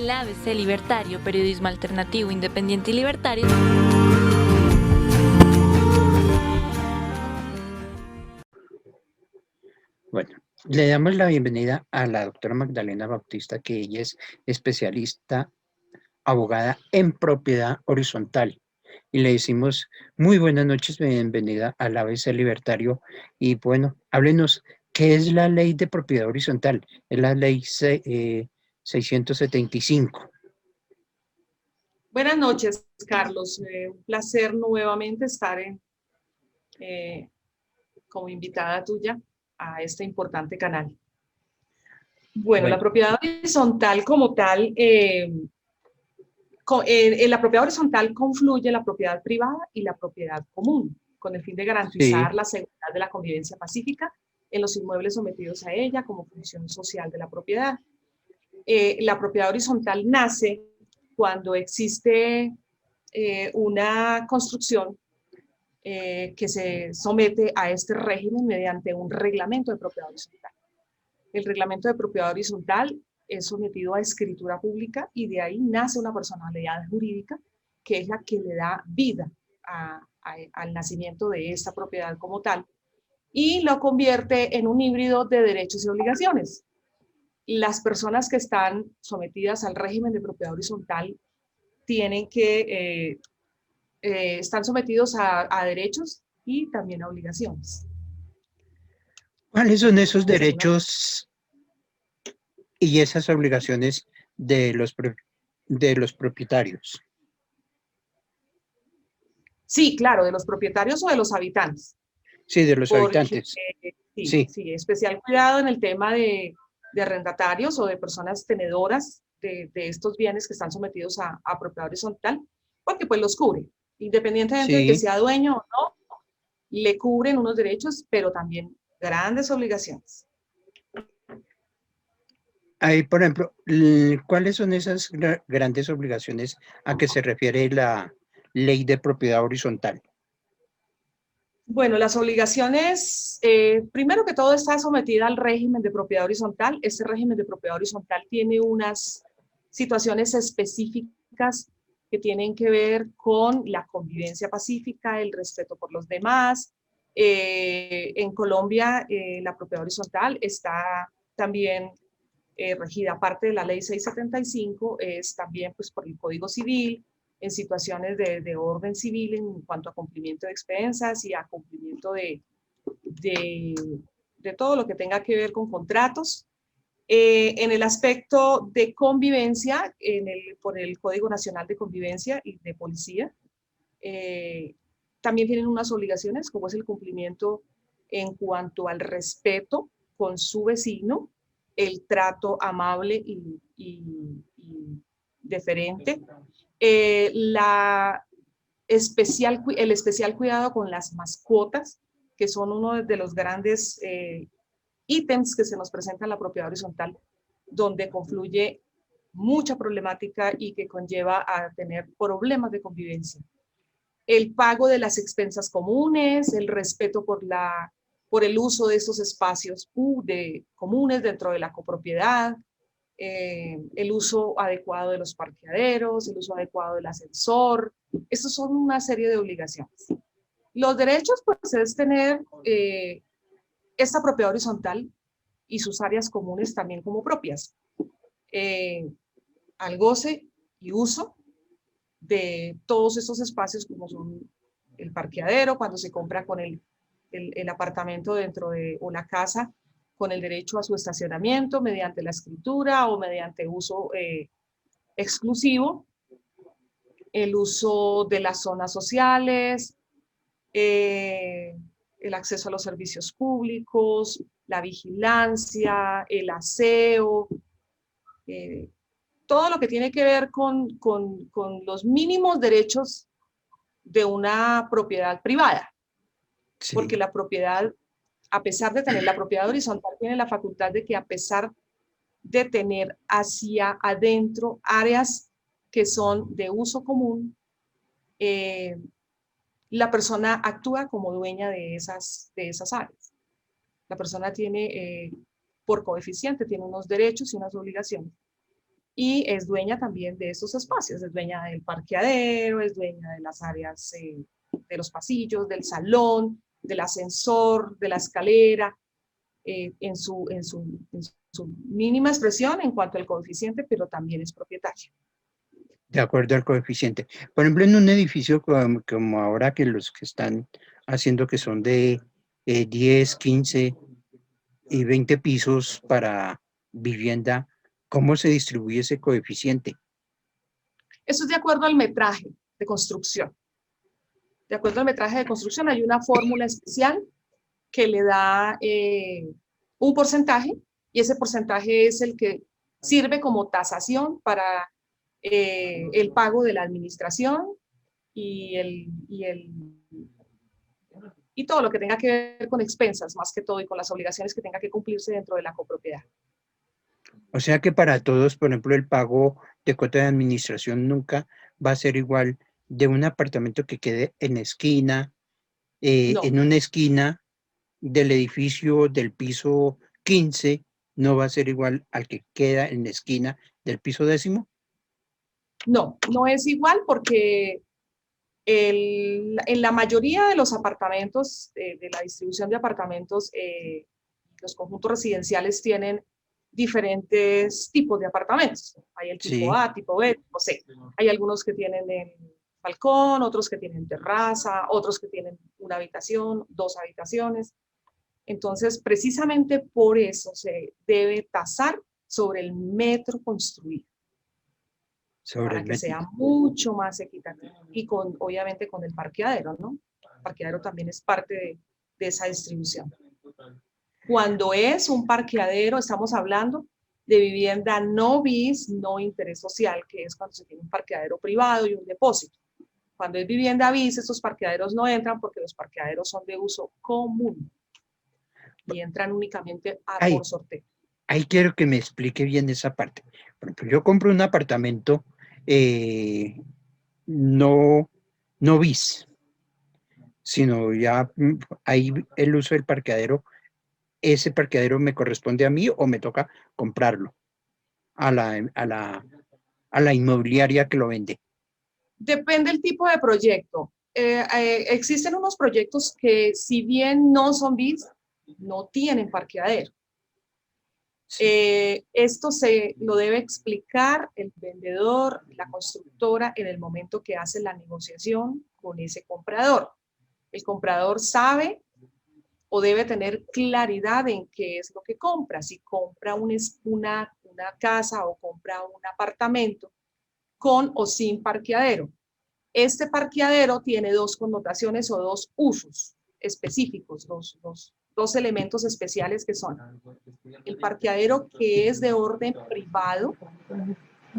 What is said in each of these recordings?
El ABC Libertario, periodismo alternativo, independiente y libertario. Bueno, le damos la bienvenida a la doctora Magdalena Bautista, que ella es especialista, abogada en propiedad horizontal. Y le decimos muy buenas noches, bienvenida al ABC Libertario. Y bueno, háblenos, ¿qué es la ley de propiedad horizontal? Es la ley 675. Buenas noches, Carlos. Un placer nuevamente estar eh, como invitada tuya a este importante canal. Bueno, la Bueno, propiedad horizontal como tal, en la propiedad horizontal confluye la propiedad privada y la propiedad común, con el fin de sí. garantizar la seguridad de la convivencia pacífica en los inmuebles sometidos a ella como función social de la propiedad. La propiedad horizontal nace cuando existe una construcción que se somete a este régimen mediante un reglamento de propiedad horizontal. El reglamento de propiedad horizontal es sometido a escritura pública y de ahí nace una personalidad jurídica que es la que le da vida al nacimiento de esta propiedad como tal y lo convierte en un híbrido de derechos y obligaciones. Las personas que están sometidas al régimen de propiedad horizontal tienen que están sometidos a derechos y también a obligaciones. ¿Cuáles son esos Esa es una... derechos y esas obligaciones de los propietarios? Sí, claro, de los propietarios o de los habitantes, Sí, de los porque habitantes. sí, Sí. sí, especial cuidado en el tema de arrendatarios o de personas tenedoras de estos bienes que están sometidos a propiedad horizontal, porque pues los cubre, independientemente de que Sí, sea dueño o no, le cubren unos derechos, pero también grandes obligaciones. ahí, por ejemplo, ¿cuáles son esas grandes obligaciones a que se refiere la ley de propiedad horizontal? Bueno, las obligaciones, primero que todo está sometida al régimen de propiedad horizontal. Este régimen de propiedad horizontal tiene unas situaciones específicas que tienen que ver con la convivencia pacífica, el respeto por los demás. En Colombia, la propiedad horizontal está también regida, aparte de la ley 675, es también pues, por el Código Civil, en situaciones de orden civil en cuanto a cumplimiento de expensas y a cumplimiento de, de todo lo que tenga que ver con contratos. En el aspecto de convivencia, por el Código Nacional de Convivencia y de Policía, también tienen unas obligaciones, como es el cumplimiento en cuanto al respeto con su vecino, el trato amable y deferente, el especial cuidado con las mascotas, que son uno de los grandes ítems que se nos presenta en la propiedad horizontal, donde confluye mucha problemática y que conlleva a tener problemas de convivencia. El pago de las expensas comunes, el respeto por el uso de estos espacios comunes dentro de la copropiedad, el uso adecuado de los parqueaderos, el uso adecuado del ascensor. Estos son una serie de obligaciones. Los derechos, pues, es tener esta propiedad horizontal y sus áreas comunes también como propias, al goce y uso de todos estos espacios como son el parqueadero, cuando se compra con el apartamento dentro de una casa, con el derecho a su estacionamiento mediante la escritura o mediante uso exclusivo, el uso de las zonas sociales, el acceso a los servicios públicos, la vigilancia, el aseo, eh, todo lo que tiene que ver con los mínimos derechos de una propiedad privada, porque Sí. la propiedad, a pesar de tener la propiedad horizontal, tiene la facultad de que a pesar de tener hacia adentro áreas que son de uso común, eh, la persona actúa como dueña de esas áreas. La persona tiene, por coeficiente, tiene unos derechos y unas obligaciones. y es dueña también de esos espacios, es dueña del parqueadero, es dueña de las áreas de los pasillos, del salón, del ascensor, de la escalera, en su mínima expresión en cuanto al coeficiente, pero también es propietaria. De acuerdo al coeficiente. Por ejemplo, en un edificio como ahora que los que están haciendo que son de 10, 15 y 20 pisos para vivienda, ¿cómo se distribuye ese coeficiente? Eso es de acuerdo al metraje de construcción. De acuerdo al metraje de construcción hay una fórmula especial que le da un porcentaje y ese porcentaje es el que sirve como tasación para el pago de la administración y, y todo lo que tenga que ver con expensas, más que todo, y con las obligaciones que tenga que cumplirse dentro de la copropiedad. O sea que para todos, por ejemplo, el pago de cuota de administración nunca va a ser igual de un apartamento que quede No, en una esquina del edificio del piso 15, no va a ser igual al que queda en la esquina del piso 10º. no es igual porque en la mayoría de los apartamentos, de la distribución de apartamentos, los conjuntos residenciales tienen diferentes tipos de apartamentos. Hay el tipo Sí, A, tipo B, tipo C. Hay algunos que tienen el balcón, otros que tienen terraza, otros que tienen una habitación, dos habitaciones. Entonces, precisamente por eso se debe tasar sobre el metro construido, sobre para el que metro. sea mucho más equitativo. Y obviamente con el parqueadero, ¿no? El parqueadero también es parte de esa distribución. Cuando es un parqueadero, estamos hablando de vivienda no bis, no interés social, que es cuando se tiene un parqueadero privado y un depósito. Cuando es vivienda bis, estos parqueaderos no entran porque los parqueaderos son de uso común y entran únicamente por Ahí, sorteo. ahí quiero que me explique bien esa parte. Por ejemplo, yo compro un apartamento eh, no, no bis, sino ya ahí el uso del parqueadero, ¿ese parqueadero me corresponde a mí o me toca comprarlo a la inmobiliaria que lo vende? Depende del tipo de proyecto. Existen unos proyectos que, si bien no son bis, no tienen parqueadero. Sí, Esto se lo debe explicar el vendedor, la constructora, en el momento que hace la negociación con ese comprador. El comprador sabe o debe tener claridad en qué es lo que compra. Si compra una casa o compra un apartamento con o sin parqueadero. Este parqueadero tiene dos connotaciones o dos usos específicos, dos elementos especiales que son el parqueadero que es de orden privado,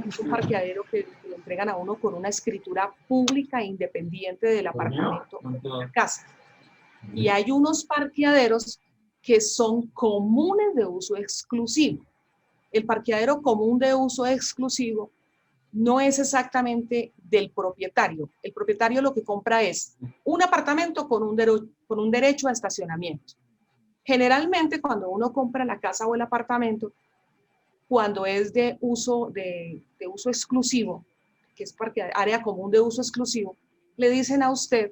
es un parqueadero que le entregan a uno con una escritura pública e independiente del apartamento o de la casa. Y hay unos parqueaderos que son comunes de uso exclusivo. El parqueadero común de uso exclusivo no es exactamente del propietario. El propietario lo que compra es un apartamento con un derecho a estacionamiento. Generalmente, cuando uno compra la casa o el apartamento, cuando es de uso exclusivo, que es área común de uso exclusivo, le dicen a usted,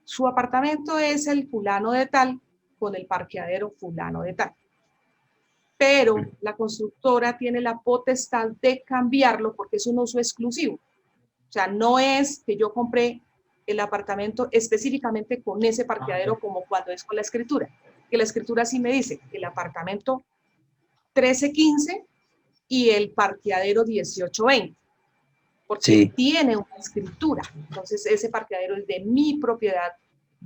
su apartamento es el fulano de tal, con el parqueadero fulano de tal. Pero la constructora tiene la potestad de cambiarlo porque es un uso exclusivo. O sea, no es que yo compré el apartamento específicamente con ese parqueadero como cuando es con la escritura. Que la escritura sí me dice el apartamento 1315 y el parqueadero 1820, porque sí, tiene una escritura. Entonces, ese parqueadero es de mi propiedad,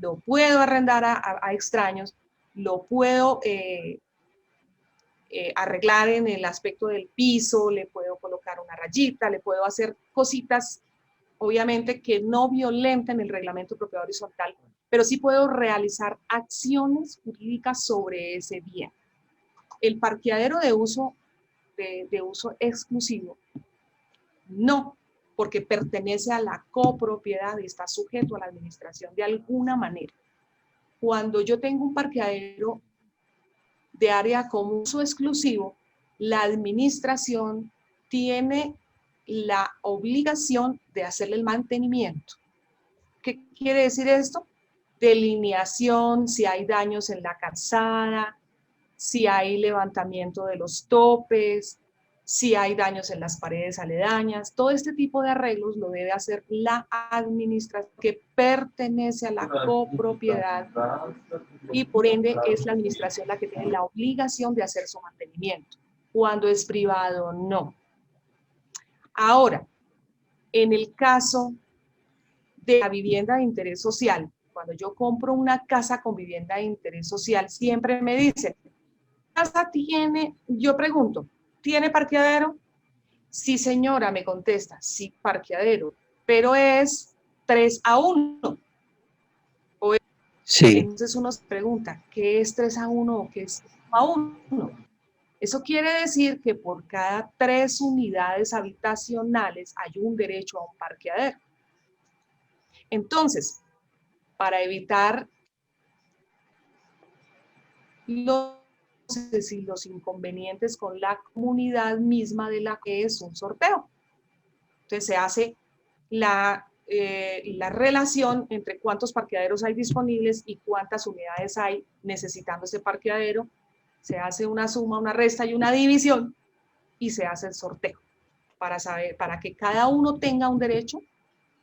lo puedo arrendar a extraños, lo puedo arreglar en el aspecto del piso, le puedo colocar una rayita, le puedo hacer cositas, obviamente, que no violenten el reglamento de propiedad horizontal, pero sí puedo realizar acciones jurídicas sobre ese bien. El parqueadero de uso exclusivo, no, porque pertenece a la copropiedad y está sujeto a la administración de alguna manera. Cuando yo tengo un parqueadero de área como uso exclusivo, la administración tiene la obligación de hacerle el mantenimiento. ¿Qué quiere decir esto? Delineación, si hay daños en la calzada, si hay levantamiento de los topes, si hay daños en las paredes aledañas. Todo este tipo de arreglos lo debe hacer la administración que pertenece a la copropiedad y por ende es la administración la que tiene la obligación de hacer su mantenimiento. Cuando es privado, no. Ahora, en el caso de la vivienda de interés social, cuando yo compro una casa con vivienda de interés social, siempre me dicen, ¿casa tiene? Yo pregunto, ¿tiene parqueadero? Sí, señora, me contesta, sí, parqueadero, pero es 3-1. Sí, Entonces uno se pregunta, ¿qué es 3-1 o qué es 1-1? Eso quiere decir que por cada 3 unidades habitacionales hay un derecho a un parqueadero. Entonces, para evitar los inconvenientes con la comunidad misma de la que es un sorteo. Entonces se hace la relación entre cuántos parqueaderos hay disponibles y cuántas unidades hay necesitando ese parqueadero. Se hace una suma, una resta y una división y se hace el sorteo para que cada uno tenga un derecho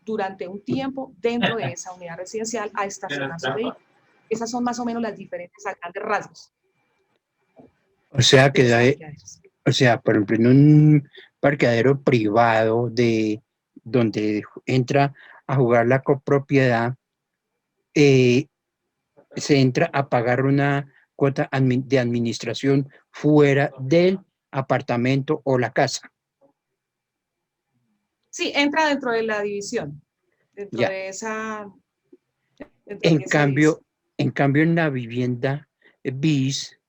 durante un tiempo dentro de esa unidad residencial a estacionar su vehículo. Esas son más o menos las diferentes a grandes rasgos. o sea o sea, por ejemplo, en un parqueadero privado donde entra a jugar la copropiedad, se entra a pagar una cuota de administración fuera del apartamento o la casa. Sí, entra dentro de la división, dentro Ya. de esa En división. cambio, en la vivienda bis,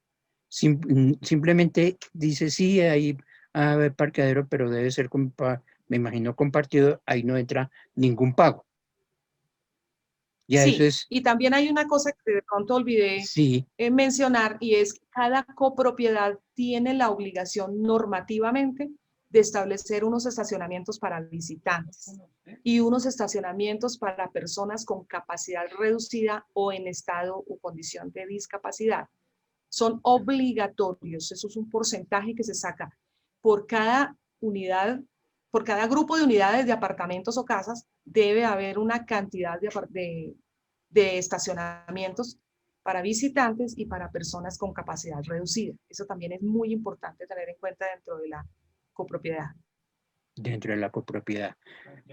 simplemente dice, sí, hay parqueadero, pero debe ser, me imagino, compartido, ahí no entra ningún pago. Ya eso Sí, es, y también hay una cosa que de pronto olvidé sí, mencionar y es que cada copropiedad tiene la obligación normativamente de establecer unos estacionamientos para visitantes y unos estacionamientos para personas con capacidad reducida o en estado o condición de discapacidad. Son obligatorios, eso es un porcentaje que se saca por cada unidad, por cada grupo de unidades de apartamentos o casas, debe haber una cantidad de estacionamientos para visitantes y para personas con capacidad reducida. Eso también es muy importante tener en cuenta dentro de la copropiedad. dentro de la copropiedad.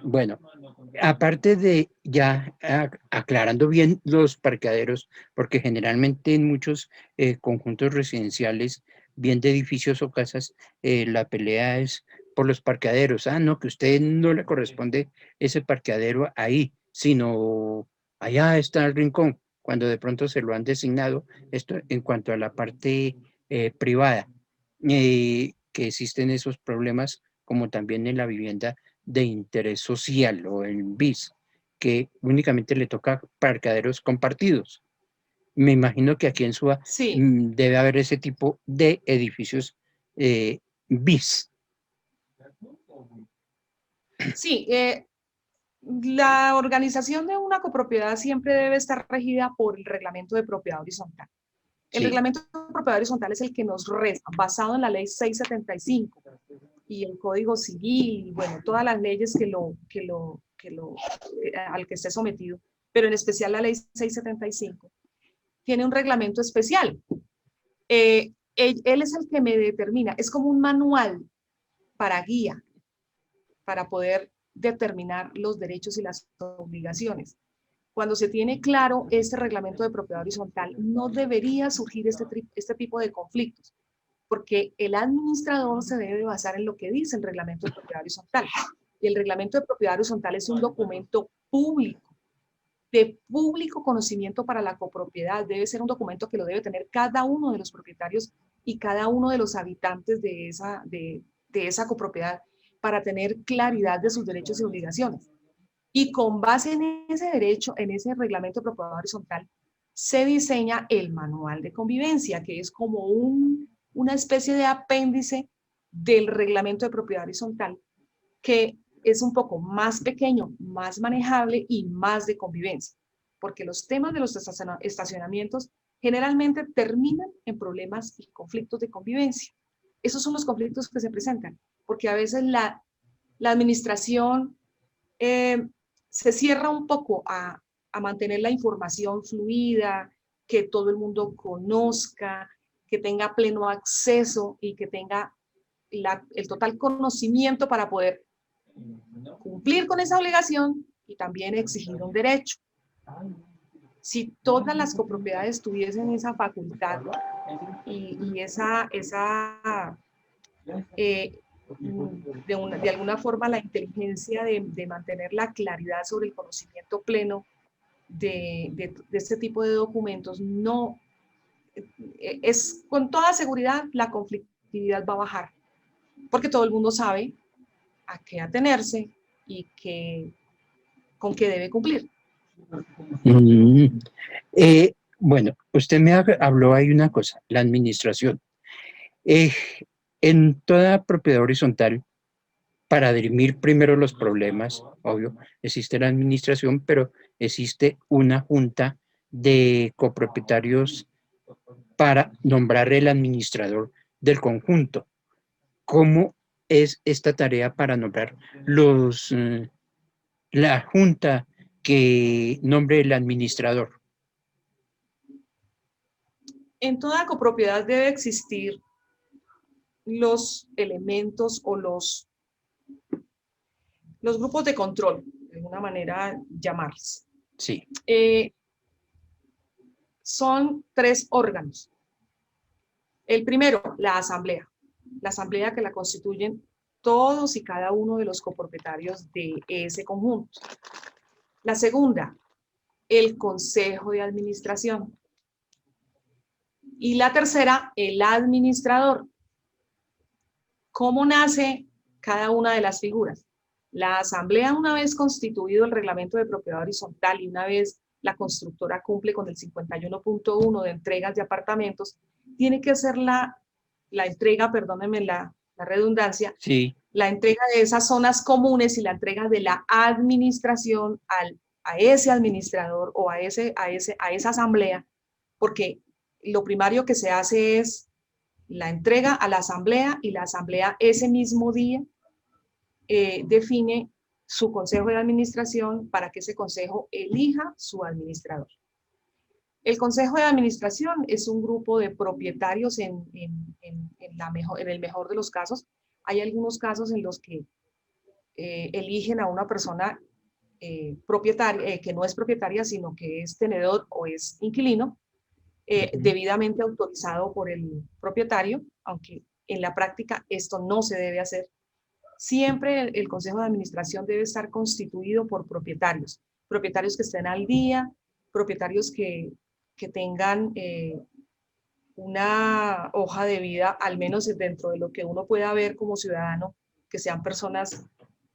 Bueno, aparte de ya aclarando bien los parqueaderos, porque generalmente en muchos conjuntos residenciales, bien de edificios o casas, la pelea es por los parqueaderos. Ah, no, que a usted no le corresponde ese parqueadero ahí, sino allá está el rincón, cuando de pronto se lo han designado. Esto en cuanto a la parte privada, que existen esos problemas, como también en la vivienda de interés social o el BIS, que únicamente le toca parqueaderos compartidos. Me imagino que aquí en SUA Sí, debe haber ese tipo de edificios BIS. sí. La organización de una copropiedad siempre debe estar regida por el reglamento de propiedad horizontal. El Sí, reglamento de propiedad horizontal es el que nos resta, basado en la ley 675 y el Código Civil, y bueno, todas las leyes al que esté sometido, pero en especial la ley 675, tiene un reglamento especial. Él es el que me determina, es como un manual para guía, para poder determinar los derechos y las obligaciones. Cuando se tiene claro este reglamento de propiedad horizontal, no debería surgir este tipo de conflictos, porque el administrador se debe basar en lo que dice el reglamento de propiedad horizontal. Y el reglamento de propiedad horizontal es un documento público, de público conocimiento para la copropiedad. Debe ser un documento que lo debe tener cada uno de los propietarios y cada uno de los habitantes de esa copropiedad para tener claridad de sus derechos y obligaciones. Y con base en ese derecho, en ese reglamento de propiedad horizontal, se diseña el manual de convivencia, que es como una especie de apéndice del reglamento de propiedad horizontal, que es un poco más pequeño, más manejable y más de convivencia, porque los temas de los estacionamientos generalmente terminan en problemas y conflictos de convivencia. Esos son los conflictos que se presentan, porque a veces la administración se cierra un poco a mantener la información fluida, que todo el mundo conozca, que tenga pleno acceso y que tenga el total conocimiento para poder cumplir con esa obligación y también exigir un derecho. Si todas las copropiedades tuviesen esa facultad y de alguna forma la inteligencia de mantener la claridad sobre el conocimiento pleno de este tipo de documentos, no es con toda seguridad la conflictividad va a bajar, porque todo el mundo sabe a qué atenerse y con qué debe cumplir. Bueno, usted me habló ahí una cosa, la administración. En toda propiedad horizontal, para dirimir primero los problemas, obvio, existe la administración, pero existe una junta de copropietarios para nombrar el administrador del conjunto. ¿Cómo es esta tarea para nombrar la junta que nombre el administrador? En toda copropiedad debe existir los elementos o los grupos de control, de alguna manera llamarlos. Sí. Son 3 órganos. El primero, la asamblea. La asamblea que la constituyen todos y cada uno de los copropietarios de ese conjunto. La segunda, el consejo de administración. Y la tercera, el administrador. ¿Cómo nace cada una de las figuras? La asamblea, una vez constituido el reglamento de propiedad horizontal y una vez la constructora cumple con el 51.1 de entregas de apartamentos, tiene que hacer la entrega, perdónenme la redundancia, sí, la entrega de esas zonas comunes y la entrega de la administración a ese administrador o a esa asamblea, porque lo primario que se hace es la entrega a la asamblea y la asamblea ese mismo día define su consejo de administración para que ese consejo elija su administrador. El consejo de administración es un grupo de propietarios en el mejor de los casos. Hay algunos casos en los que eligen a una persona propietaria, que no es propietaria, sino que es tenedor o es inquilino, debidamente autorizado por el propietario, aunque en la práctica esto no se debe hacer. Siempre el consejo de administración debe estar constituido por propietarios que estén al día, propietarios que tengan una hoja de vida, al menos dentro de lo que uno pueda ver como ciudadano, que sean personas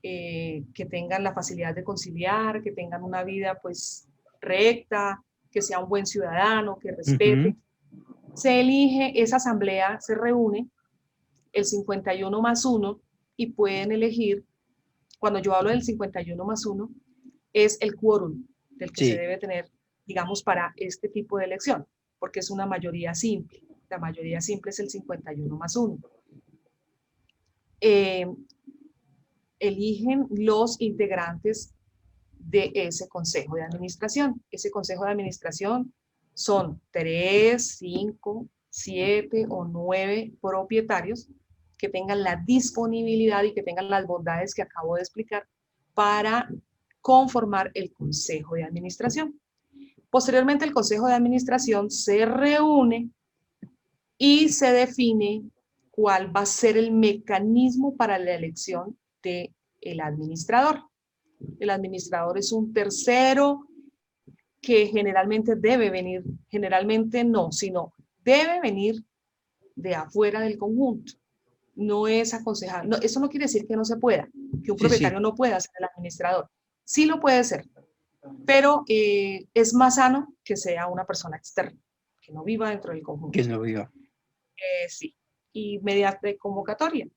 que tengan la facilidad de conciliar, que tengan una vida pues recta, que sea un buen ciudadano, que respete. Se elige, esa asamblea se reúne, el 51+1, y pueden elegir, cuando yo hablo del 51+1, es el quórum del que se debe tener, digamos, para este tipo de elección, porque es una mayoría simple. La mayoría simple es el 51+1. Eligen los integrantes de ese consejo de administración. Ese consejo de administración son 3, 5, 7 o 9 propietarios que tengan la disponibilidad y que tengan las bondades que acabo de explicar para conformar el consejo de administración. Posteriormente, el consejo de administración se reúne y se define cuál va a ser el mecanismo para la elección del administrador. El administrador es un tercero que generalmente debe venir, generalmente no, sino debe venir de afuera del conjunto. No es aconsejar, no, eso no quiere decir que no se pueda, que un propietario no pueda ser el administrador. Sí lo puede ser, pero es más sano que sea una persona externa, que no viva dentro del conjunto. Que no viva. Sí, y mediante convocatoria.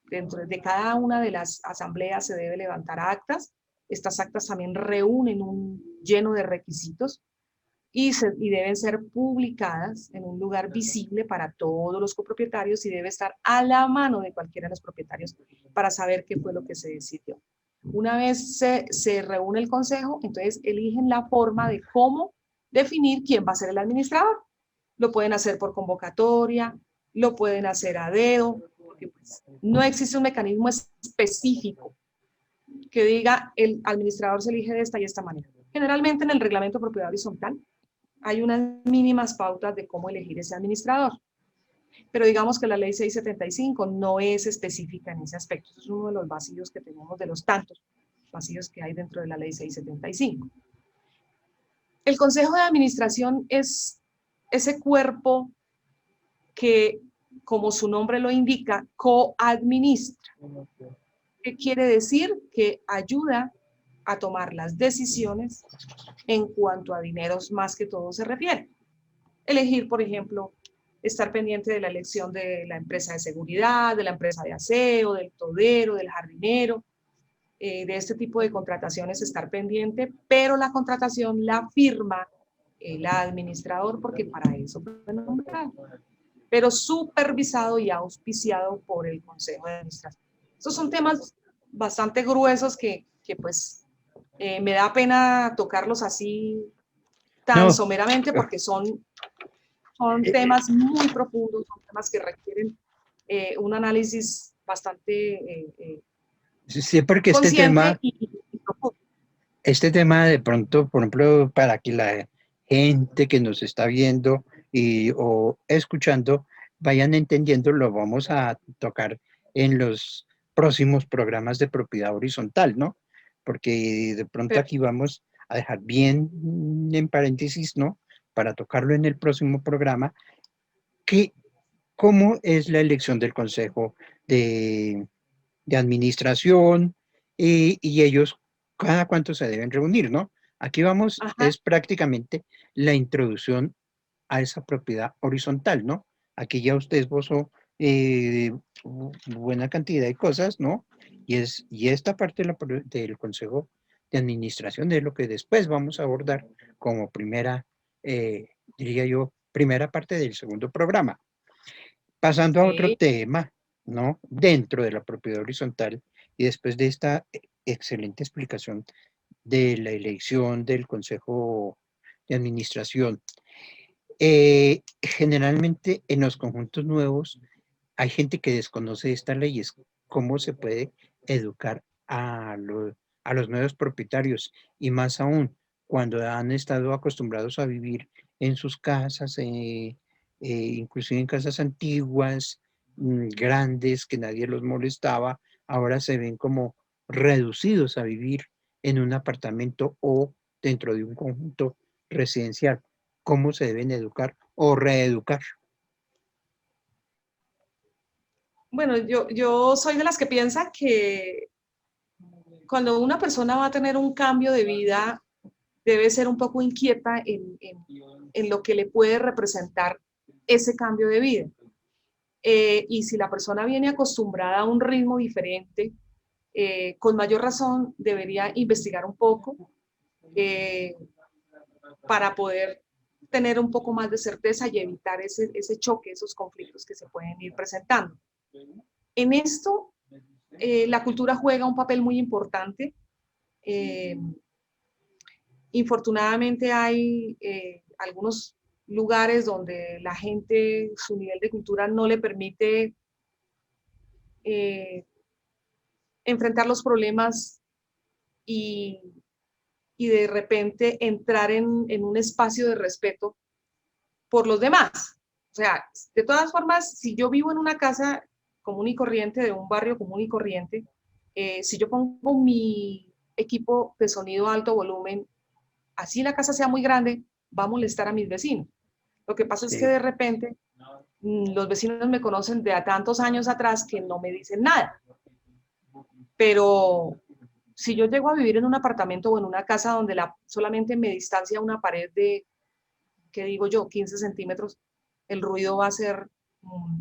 Dentro de cada una de las asambleas se debe levantar actas. Estas actas también reúnen un lleno de requisitos y deben ser publicadas en un lugar visible para todos los copropietarios y debe estar a la mano de cualquiera de los propietarios para saber qué fue lo que se decidió. Una vez se reúne el consejo, entonces eligen la forma de cómo definir quién va a ser el administrador. Lo pueden hacer por convocatoria, lo pueden hacer a dedo, porque pues, no existe un mecanismo específico que diga el administrador se elige de esta y esta manera. Generalmente en el reglamento de propiedad horizontal hay unas mínimas pautas de cómo elegir ese administrador. Pero digamos que la ley 675 no es específica en ese aspecto. Eso es uno de los vacíos que tenemos, de los tantos vacíos que hay dentro de la ley 675. El consejo de administración es ese cuerpo que, como su nombre lo indica, coadministra. ¿Qué quiere decir? Que ayuda a tomar las decisiones en cuanto a dineros más que todo se refiere. Elegir, por ejemplo, estar pendiente de la elección de la empresa de seguridad, de la empresa de aseo, del todero, del jardinero, de este tipo de contrataciones estar pendiente, pero la contratación la firma el administrador porque para eso fue nombrado, pero supervisado y auspiciado por el Consejo de Administración. Estos son temas bastante gruesos que pues me da pena tocarlos así tan No, someramente porque son temas muy profundos, son temas que requieren un análisis bastante sí, porque consciente y profundo. este tema de pronto, por ejemplo, para que la gente que nos está viendo o escuchando vayan entendiendo, lo vamos a tocar en los próximos programas de propiedad horizontal, ¿no? Porque de pronto aquí vamos a dejar bien en paréntesis, ¿no? Para tocarlo en el próximo programa, que cómo es la elección del consejo de, de administración y ellos cada cuánto se deben reunir, ¿no? Aquí vamos, Ajá, es prácticamente la introducción a esa propiedad horizontal, ¿no? Aquí ya usted esbozó buena cantidad de cosas, ¿no? Y esta parte del Consejo de Administración es lo que después vamos a abordar como primera, diría yo, primera parte del segundo programa. Pasando a otro sí, tema, ¿no? Dentro de la propiedad horizontal y después de esta excelente explicación de la elección del Consejo de Administración, generalmente en los conjuntos nuevos hay gente que desconoce estas leyes. ¿Cómo se puede educar a los nuevos propietarios? Y más aún, cuando han estado acostumbrados a vivir en sus casas, inclusive en casas antiguas, grandes, que nadie los molestaba, ahora se ven como reducidos a vivir en un apartamento o dentro de un conjunto residencial. ¿Cómo se deben educar o reeducar? bueno, yo soy de las que piensa que cuando una persona va a tener un cambio de vida, debe ser un poco inquieta en lo que le puede representar ese cambio de vida. Y si la persona viene acostumbrada a un ritmo diferente, con mayor razón debería investigar un poco eh, para poder tener un poco más de certeza y evitar ese choque, esos conflictos que se pueden ir presentando. En esto, la cultura juega un papel muy importante. Eh, Infortunadamente hay algunos lugares donde la gente, su nivel de cultura no le permite eh, enfrentar los problemas y, y de repente entrar en un espacio de respeto por los demás. O sea, de todas formas, si yo vivo en una casa común y corriente, de un barrio común y corriente, si yo pongo mi equipo de sonido a alto volumen, así la casa sea muy grande, va a molestar a mis vecinos. Lo que pasa es que Sí. de repente los vecinos me conocen de a tantos años atrás que no me dicen nada. Pero si yo llego a vivir en un apartamento o en una casa donde solamente me distancia una pared de, ¿qué digo yo?, 15 centímetros, el ruido va a ser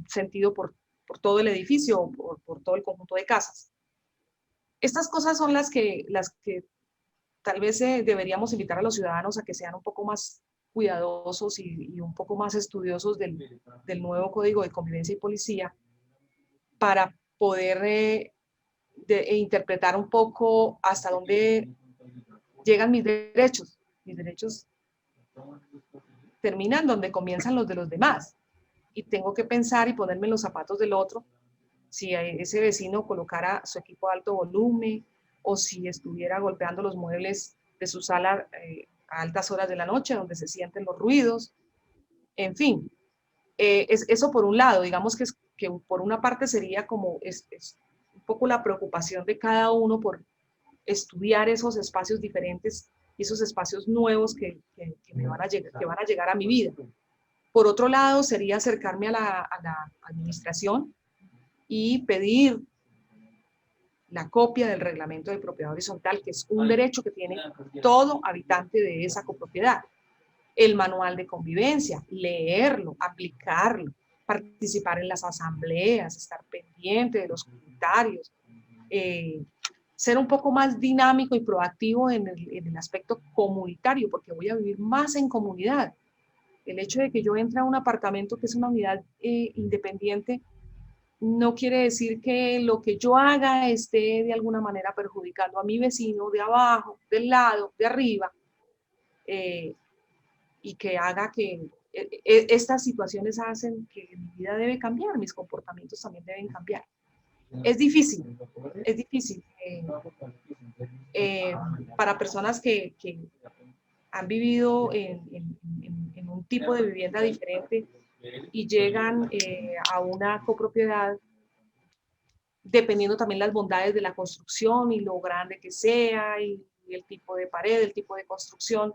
sentido por por todo el edificio o por todo el conjunto de casas. Estas cosas son las que tal vez deberíamos invitar a los ciudadanos a que sean un poco más cuidadosos y un poco más estudiosos del nuevo Código de Convivencia y Policía para poder interpretar un poco hasta dónde llegan mis derechos. Mis derechos terminan donde comienzan los de los demás. Y tengo que pensar y ponerme en los zapatos del otro, si ese vecino colocara su equipo de alto volumen o si estuviera golpeando los muebles de su sala a altas horas de la noche, donde se sienten los ruidos. En fin, eso por un lado, digamos que por una parte sería como es un poco la preocupación de cada uno por estudiar esos espacios diferentes y esos espacios nuevos que van a llegar a mi vida. Por otro lado, sería acercarme a la administración y pedir la copia del reglamento de propiedad horizontal, que es un derecho que tiene todo habitante de esa copropiedad. El manual de convivencia, leerlo, aplicarlo, participar en las asambleas, estar pendiente de los comentarios, ser un poco más dinámico y proactivo en el aspecto comunitario, porque voy a vivir más en comunidad. El hecho de que yo entre a un apartamento que es una unidad independiente no quiere decir que lo que yo haga esté de alguna manera perjudicando a mi vecino de abajo, del lado, de arriba, y que haga que estas situaciones hacen que mi vida debe cambiar, mis comportamientos también deben cambiar. Es difícil para personas que han vivido en un tipo de vivienda diferente y llegan a una copropiedad, dependiendo también las bondades de la construcción y lo grande que sea y el tipo de pared, el tipo de construcción,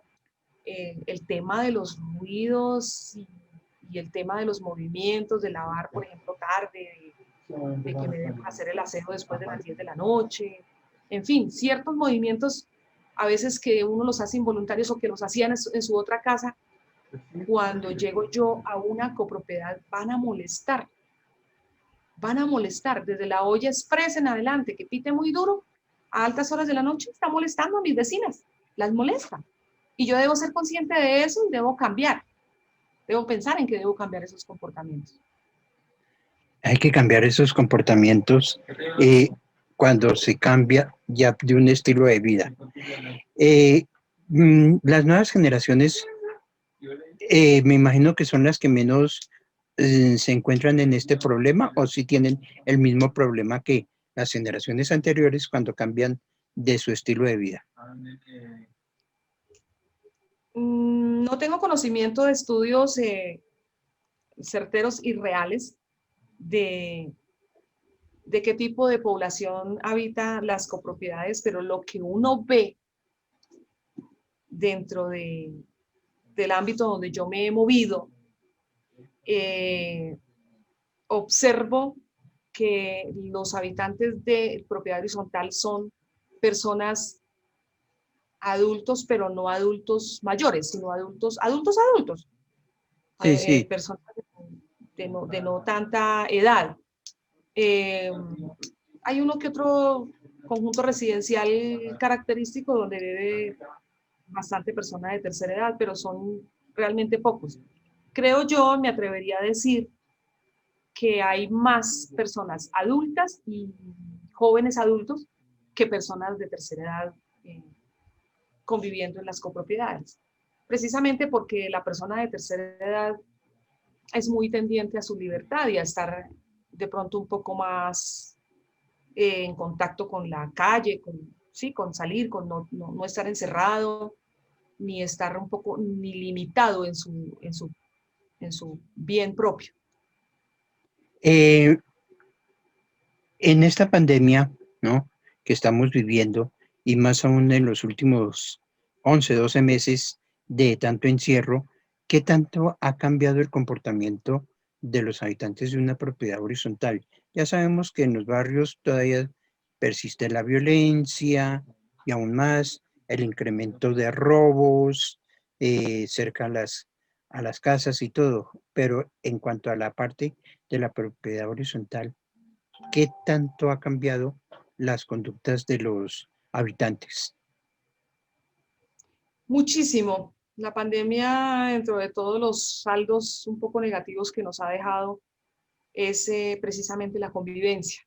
el tema de los ruidos y el tema de los movimientos, de lavar, por ejemplo, tarde, de que me dejan hacer el aseo después de las 10 de la noche, en fin, ciertos movimientos a veces que uno los hace involuntarios o que los hacían en su otra casa, cuando llego yo a una copropiedad van a molestar desde la olla express en adelante, que pite muy duro, a altas horas de la noche está molestando a mis vecinas, las molesta. Y yo debo ser consciente de eso y debo cambiar. Debo pensar en que debo cambiar esos comportamientos. Hay que cambiar esos comportamientos cuando se cambia ya de un estilo de vida. Las nuevas generaciones me imagino que son las que menos se encuentran en este problema o si tienen el mismo problema que las generaciones anteriores cuando cambian de su estilo de vida. No tengo conocimiento de estudios certeros y reales de qué tipo de población habita las copropiedades, pero lo que uno ve dentro del ámbito donde yo me he movido, observo que los habitantes de propiedad horizontal son personas adultos, pero no adultos mayores, sino adultos. Sí, sí. Personas de no tanta edad. Hay uno que otro conjunto residencial característico donde vive bastante persona de tercera edad, pero son realmente pocos. Creo yo, me atrevería a decir que hay más personas adultas y jóvenes adultos que personas de tercera edad conviviendo en las copropiedades. Precisamente porque la persona de tercera edad es muy tendiente a su libertad y a estar de pronto un poco más en contacto con la calle, con salir, con no estar encerrado, ni estar un poco ni limitado en su bien propio. En esta pandemia, ¿no?, que estamos viviendo, y más aún en los últimos 11, 12 meses de tanto encierro, ¿qué tanto ha cambiado el comportamiento de los habitantes de una propiedad horizontal? Ya sabemos que en los barrios todavía persiste la violencia y aún más el incremento de robos cerca a las casas y todo, pero en cuanto a la parte de la propiedad horizontal, ¿qué tanto ha cambiado las conductas de los habitantes? Muchísimo. La pandemia, dentro de todos los saldos un poco negativos que nos ha dejado, es precisamente la convivencia.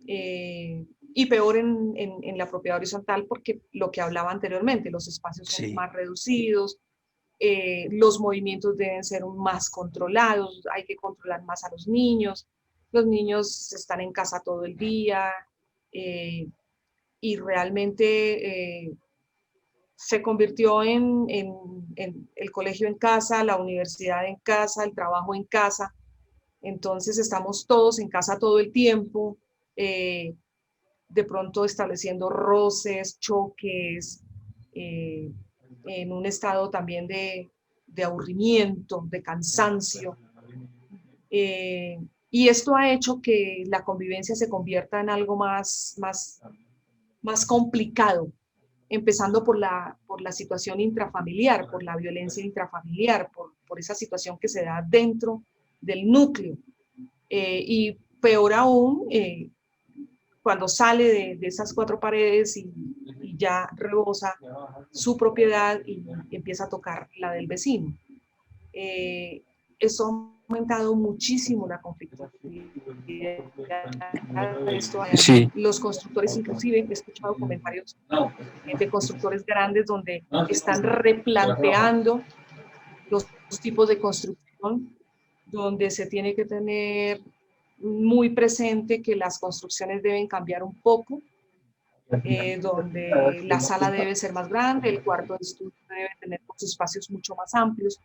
Y peor en la propiedad horizontal, porque lo que hablaba anteriormente, los espacios son Sí, más reducidos, los movimientos deben ser más controlados, hay que controlar más a los niños están en casa todo el día, y realmente se convirtió en el colegio en casa, la universidad en casa, el trabajo en casa. Entonces estamos todos en casa todo el tiempo, de pronto estableciendo roces, choques, eh, en un estado también de aburrimiento, de cansancio. Eh, y esto ha hecho que la convivencia se convierta en algo más complicado, empezando por la situación intrafamiliar, por la violencia intrafamiliar, por esa situación que se da dentro del núcleo. Y peor aún, cuando sale de esas cuatro paredes y ya rebosa su propiedad y empieza a tocar la del vecino. Eso ha aumentado muchísimo la conflictividad. Esto, sí, los constructores, inclusive, he escuchado comentarios de constructores grandes donde están replanteando los tipos de construcción, donde se tiene que tener muy presente que las construcciones deben cambiar un poco, donde la sala debe ser más grande, el cuarto de estudio debe tener sus espacios mucho más amplios,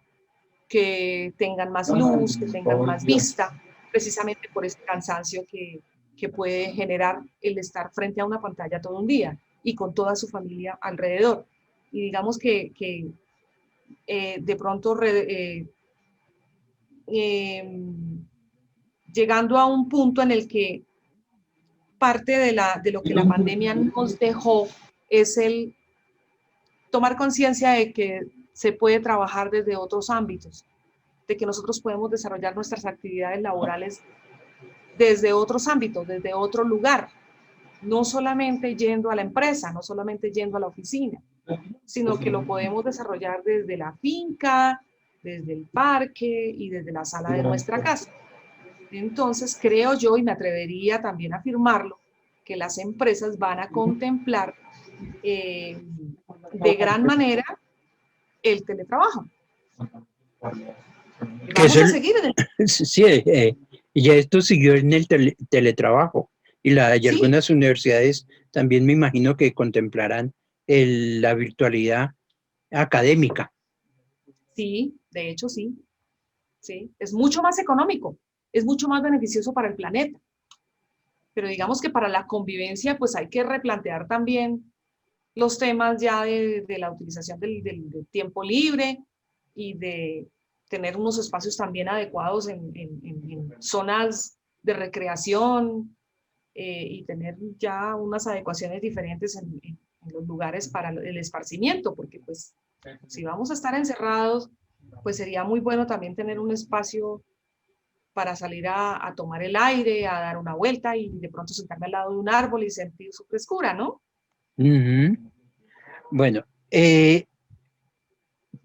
que tengan más luz, que tengan más vista, precisamente por ese cansancio que puede generar el estar frente a una pantalla todo un día y con toda su familia alrededor. Y digamos que de pronto llegando a un punto en el que parte de lo que la pandemia nos dejó es el tomar conciencia de que se puede trabajar desde otros ámbitos, de que nosotros podemos desarrollar nuestras actividades laborales desde otros ámbitos, desde otro lugar, no solamente yendo a la empresa, no solamente yendo a la oficina, sino que lo podemos desarrollar desde la finca, desde el parque y desde la sala de nuestra casa. Entonces, creo yo, y me atrevería también a afirmarlo, que las empresas van a contemplar de gran manera el teletrabajo. que eso, Vamos a seguir en el... sí, y ya esto siguió en el teletrabajo y Sí, algunas universidades también me imagino que contemplarán la virtualidad académica. sí, de hecho sí, sí. Es mucho más económico, es mucho más beneficioso para el planeta. Pero digamos que para la convivencia, pues hay que replantear también los temas ya de la utilización del tiempo libre y de tener unos espacios también adecuados en zonas de recreación, y tener ya unas adecuaciones diferentes en los lugares para el esparcimiento, porque pues si vamos a estar encerrados, pues sería muy bueno también tener un espacio para salir a tomar el aire, a dar una vuelta y de pronto sentarme al lado de un árbol y sentir su frescura, ¿no? Ujú. Bueno,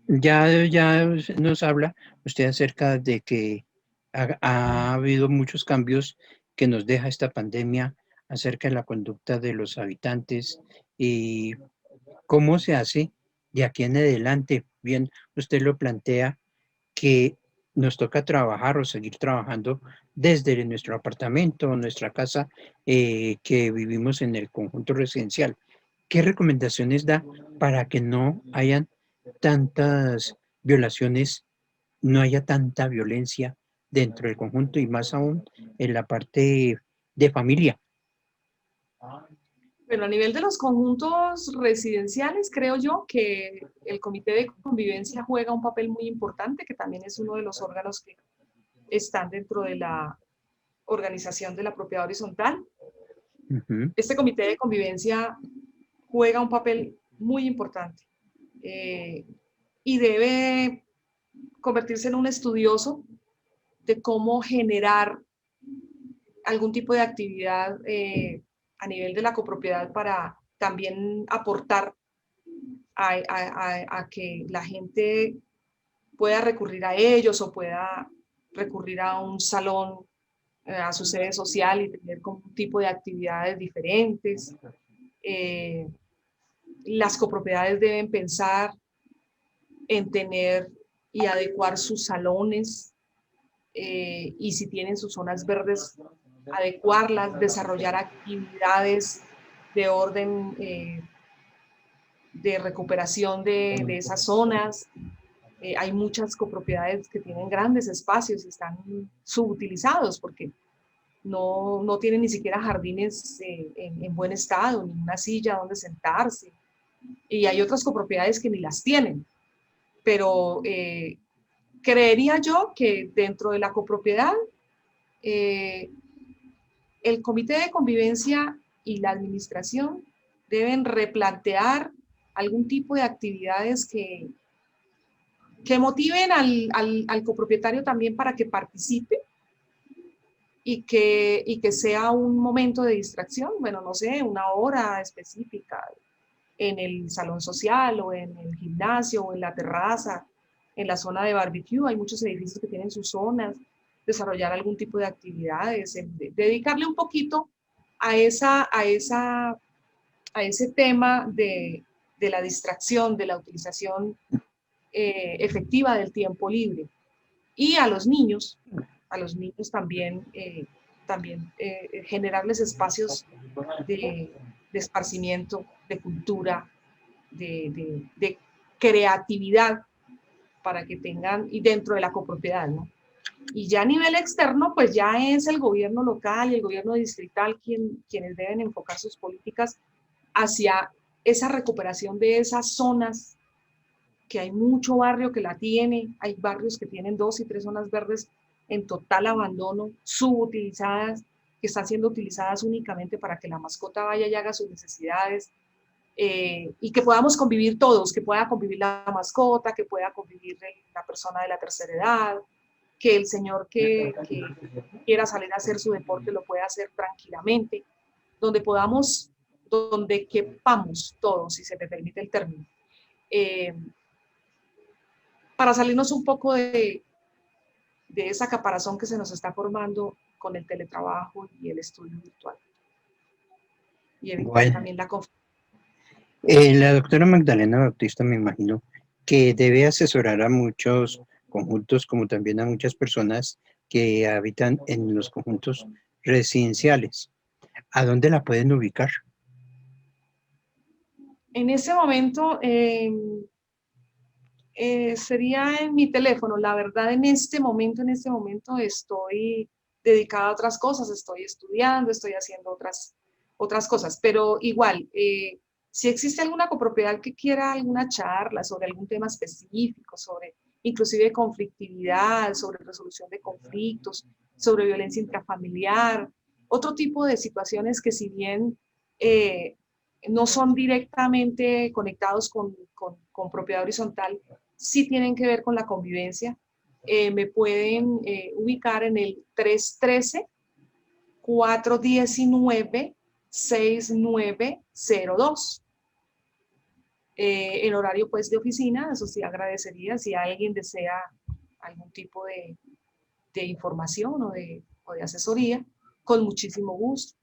ya nos habla usted acerca de que ha habido muchos cambios que nos deja esta pandemia acerca de la conducta de los habitantes y cómo se hace de aquí en adelante. Bien, usted lo plantea que nos toca trabajar o seguir trabajando desde nuestro apartamento o nuestra casa, que vivimos en el conjunto residencial. ¿Qué recomendaciones da para que no hayan tantas violaciones, no haya tanta violencia dentro del conjunto y más aún en la parte de familia? Bueno, a nivel de los conjuntos residenciales, creo yo que el comité de convivencia juega un papel muy importante, que también es uno de los órganos que están dentro de la organización de la propiedad horizontal. Ujú. Este comité de convivencia juega un papel muy importante, eh, y debe convertirse en un estudioso de cómo generar algún tipo de actividad a nivel de la copropiedad para también aportar a que la gente pueda recurrir a ellos o pueda recurrir a un salón, a su sede social y tener como un tipo de actividades diferentes. Las copropiedades deben pensar en tener y adecuar sus salones y si tienen sus zonas verdes, adecuarlas, desarrollar actividades de orden de recuperación de esas zonas. Hay muchas copropiedades que tienen grandes espacios y están subutilizados porque no tienen ni siquiera jardines en buen estado, ni una silla donde sentarse. Y hay otras copropiedades que ni las tienen. Pero creería yo que dentro de la copropiedad, el comité de convivencia y la administración deben replantear algún tipo de actividades que motiven al copropietario también para que participe y que sea un momento de distracción, bueno, no sé, una hora específica en el salón social o en el gimnasio o en la terraza, en la zona de barbecue. Hay muchos edificios que tienen sus zonas, desarrollar algún tipo de actividades, dedicarle un poquito a ese tema de la distracción, de la utilización efectiva del tiempo libre. Y a los niños también, generarles espacios de esparcimiento, de cultura, de creatividad para que tengan, y dentro de la copropiedad, ¿no? Y ya a nivel externo, pues ya es el gobierno local y el gobierno distrital quienes deben enfocar sus políticas hacia esa recuperación de esas zonas, que hay mucho barrio que la tiene, hay barrios que tienen 2 y 3 zonas verdes en total abandono, subutilizadas, que están siendo utilizadas únicamente para que la mascota vaya y haga sus necesidades, y que podamos convivir todos, que pueda convivir la mascota, que pueda convivir la persona de la tercera edad, que el señor que quiera salir a hacer su deporte lo pueda hacer tranquilamente, donde quepamos todos, si se me permite el término, para salirnos un poco de esa caparazón que se nos está formando con el teletrabajo y el estudio virtual. Y evitar también la confusión. La doctora Magdalena Bautista, me imagino que debe asesorar a muchos conjuntos, como también a muchas personas que habitan en los conjuntos residenciales. ¿A dónde la pueden ubicar? En ese momento sería en mi teléfono. La verdad, en este momento estoy dedicada a otras cosas, estoy estudiando, estoy haciendo otras cosas, pero igual, si existe alguna copropiedad que quiera alguna charla sobre algún tema específico, sobre inclusive conflictividad, sobre resolución de conflictos, sobre violencia intrafamiliar, otro tipo de situaciones que si bien no son directamente conectados con propiedad horizontal, sí tienen que ver con la convivencia. Me pueden ubicar en el 313-419-6902. En horario pues de oficina, eso sí agradecería si alguien desea algún tipo de información o de asesoría, con muchísimo gusto.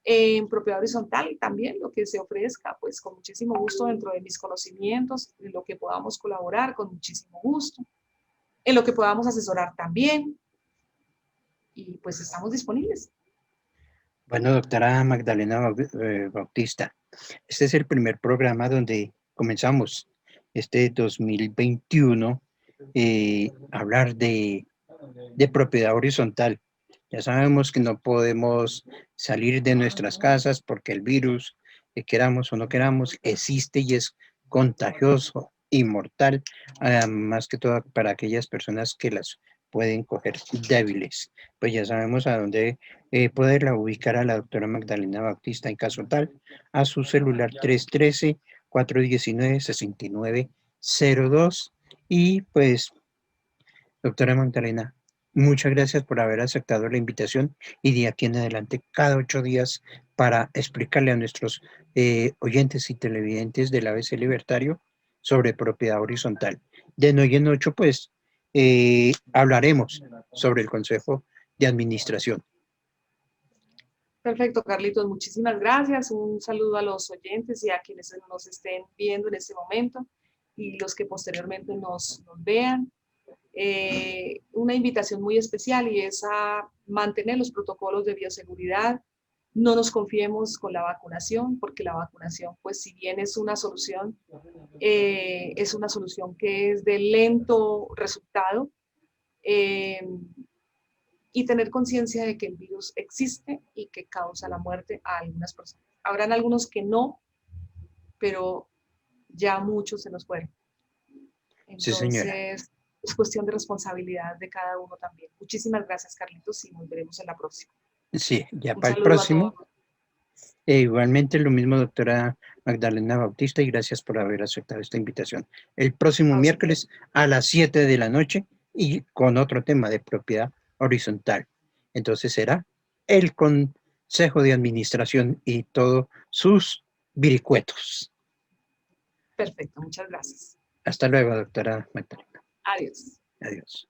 En propiedad horizontal también lo que se ofrezca, pues con muchísimo gusto dentro de mis conocimientos, en lo que podamos colaborar, con muchísimo gusto, en lo que podamos asesorar también, y pues estamos disponibles. Bueno, doctora Magdalena Bautista, este es el primer programa donde comenzamos este 2021 hablar de propiedad horizontal. Ya sabemos que no podemos salir de nuestras casas porque el virus, queramos o no queramos, existe y es contagioso y mortal, más que todo para aquellas personas que las pueden coger débiles. Pues ya sabemos a dónde poderla ubicar a la doctora Magdalena Bautista en caso tal, a su celular 313-419-6902. Y pues, doctora Magdalena, Muchas gracias por haber aceptado la invitación y de aquí en adelante cada 8 días para explicarle a nuestros oyentes y televidentes del ABC Libertario sobre propiedad horizontal. De hoy en 8, pues, hablaremos sobre el Consejo de Administración. Perfecto, Carlitos, muchísimas gracias. Un saludo a los oyentes y a quienes nos estén viendo en este momento y los que posteriormente nos vean. Una invitación muy especial y es a mantener los protocolos de bioseguridad. No nos confiemos con la vacunación, porque la vacunación, pues si bien es una solución que es de lento resultado, y tener conciencia de que el virus existe y que causa la muerte a algunas personas. Habrán algunos que no, pero ya muchos se nos fueron. Sí, señora. Entonces, es cuestión de responsabilidad de cada uno también. Muchísimas gracias, Carlitos, y nos veremos en la próxima. Sí, ya Un para el saludo a próximo. todos. Igualmente, lo mismo, doctora Magdalena Bautista, y gracias por haber aceptado esta invitación. El próximo A usted. miércoles a las 7 de la noche y con otro tema de propiedad horizontal. Entonces será el Consejo de Administración y todos sus viricuetos. Perfecto, muchas gracias. Hasta luego, doctora Magdalena. Adiós. Adiós.